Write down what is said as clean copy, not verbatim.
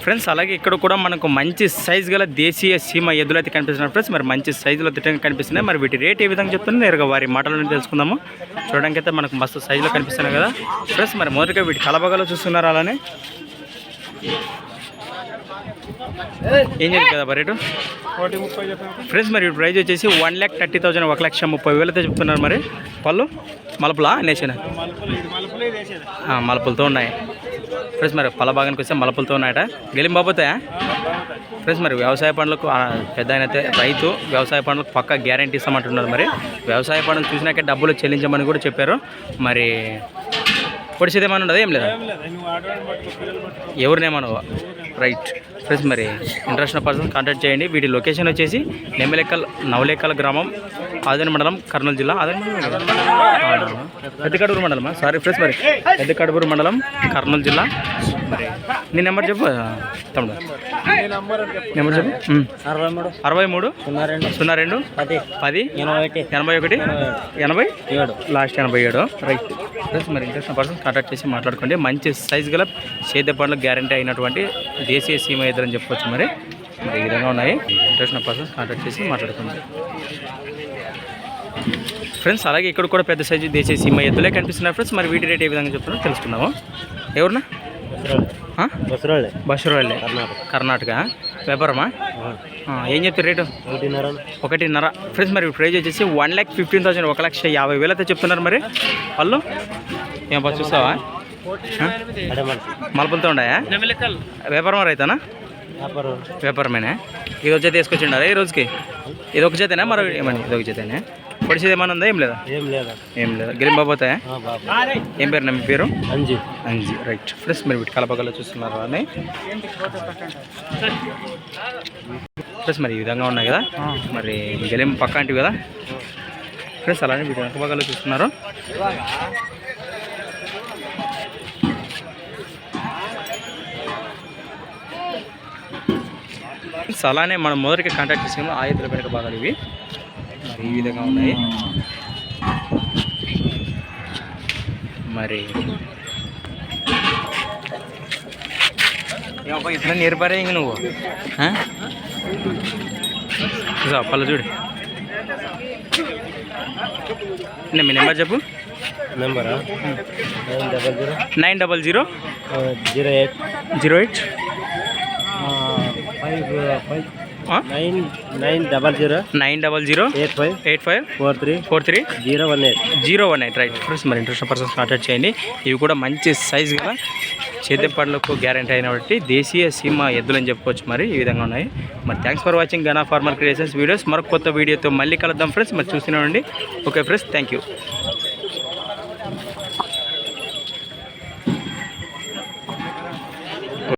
Friends అలాగే ఇక్కడ కూడా మనకు మంచి సైజ్ గల దేశీయ సీమ ఎద్దులు అయితే కనిపిస్తున్నాయి ఫ్రెండ్స్. మరి మంచి సైజులో దిట్టంగా కనిపిస్తున్నాయి. మరి వీటి రేట్ ఏ విధంగా చెప్తున్నారు నేరుగా వారి మాటలను తెలుసుకుందాము. చూడడానికి అయితే మనకు మస్తు సైజులో కనిపిస్తున్నాయి కదా ఫ్రెండ్స్. మరి మొదటిగా వీటి కలబగలో చూస్తున్నారు. అలానే ఏం చేయాలి కదా రేటు ఫ్రెండ్స్. మరి ప్రైజ్ వచ్చేసి 1,30,000 1,30,000 అయితే చెప్తున్నారు. మరి పళ్ళు మలుపులా నేసిన మలుపులతో ఉన్నాయి ఫ్రెండ్స్. మరి పళ్ళ భాగానికి వస్తే మలుపులతో ఉన్నాయట. గెలింబాబోతాయా ఫ్రెండ్స్. మరి వ్యవసాయ పనులకు పెద్ద అయితే రైతు వ్యవసాయ పనులకు పక్కా గ్యారంటీ ఇస్తామంటున్నారు. మరి వ్యవసాయ పనులు చూసినాకే డబ్బులు చెల్లించమని కూడా చెప్పారు. మరి పొడిచేదేమని ఉండదు ఏం లేదా ఎవరినేమనవు రైట్ ఫ్రెండ్స్. మరి ఇంట్రెస్ట్ ఉన్న పర్సన్ కాంటాక్ట్ చేయండి. వీటి లొకేషన్ వచ్చేసి నవలేకల్ గ్రామం ఆదోని మండలం కర్నూలు జిల్లా. పెద్దకడూరు మండలం సారీ ఫ్రెండ్స్. మరి పెద్దకడూరు మండలం కర్నూలు జిల్లా. మరి నీ నెంబర్ చెప్పు తమ్ముడు. నెంబర్ చెప్పు 63 02 10 81 87 లాస్ట్ 87 రైట్ ఫ్రెండ్స్. మరి ఇంట్రెస్ట్ పర్సన్ కాంటాక్ట్ చేసి మాట్లాడుకోండి. మంచి సైజ్ గల సేద్య పనులు గ్యారంటీ అయినటువంటి దేశీయ సీమ ఎద్దులని చెప్పుకోవచ్చు. మరి ఈ విధంగా ఉన్నాయి. ఇంట్రెస్ట్ పర్సన్ కాంటాక్ట్ చేసి మాట్లాడుకోండి ఫ్రెండ్స్. అలాగే ఇక్కడ కూడా పెద్ద సైజు దేశీయ సీమ ఎద్దులే కనిపిస్తున్నాయి ఫ్రెండ్స్. మరి వీటి రేట్ ఏ విధంగా చెప్తున్నారో తెలుసుకుందాము. ఎవరన్నా బస్సురోళ్ళే కర్ణాటక వ్యాపారమా? ఏం చెప్తారు రేటు? 1.5 ఫ్రెండ్స్. మరి ప్రైజ్ వచ్చేసి 1,15,000 1,50,000 అయితే చెప్తున్నారు. మరి వాళ్ళు ఏం బస్ చూస్తావా? మలుపులతో ఉన్నాయా? వ్యాపారం రైతానా? వ్యాపారమేనా? ఇది వచ్చే తీసుకొచ్చిండారా ఈ రోజుకి? ఇది ఒక చేతేనా మరో ఏమని? ఇది ఒక చేతేనే. పొడిచేది ఏమన్నా ఉందా? ఏం లేదా ఏం లేదా గెలింబాబోతాయా? ఏం పేరు నా మీ పేరు? Anji right friends. మీరు వీటి కలపగల్లో చూస్తున్నారు అని ఫ్రెండ్స్. మరి ఈ విధంగా ఉన్నాయి కదా. మరి గెలిం పక్క అంటే కదా ఫ్రెండ్స్. అలానే వీటి కలపగల్లో చూస్తున్నారు. అలానే మనం మొదటిగా కాంటాక్ట్ చేసాము. ఆ ఎద్దుల వెనక భాగాలు ఇవి మరి ఈ విధంగా ఉన్నాయి. మరి ఇట్లా నేర్పారే ఇంక నువ్వు పళ్ళు చూడు. మీ నెంబర్ చెప్పు. నెంబరా 900 08 900 85 43 018 రైట్ ఫ్రెండ్స్. మరి ఇంట్రెస్ట్ పర్సన్స్ కాంటాక్ట్ చేయండి. ఇవి కూడా మంచి సైజ్ కదా చేతి పళ్ళకు గ్యారంటీ అయినటువంటి దేశీయ సీమ ఎద్దులని చెప్పుకోవచ్చు. మరి ఈ విధంగా ఉన్నాయి. మరి థ్యాంక్స్ ఫర్ వాచింగ్ గనా ఫార్మర్ క్రియేషన్స్ వీడియోస్. మరొక కొత్త వీడియోతో మళ్ళీ కలుద్దాం ఫ్రెండ్స్. మరి చూస్తూనే ఉండండి. Okay friends, thank you.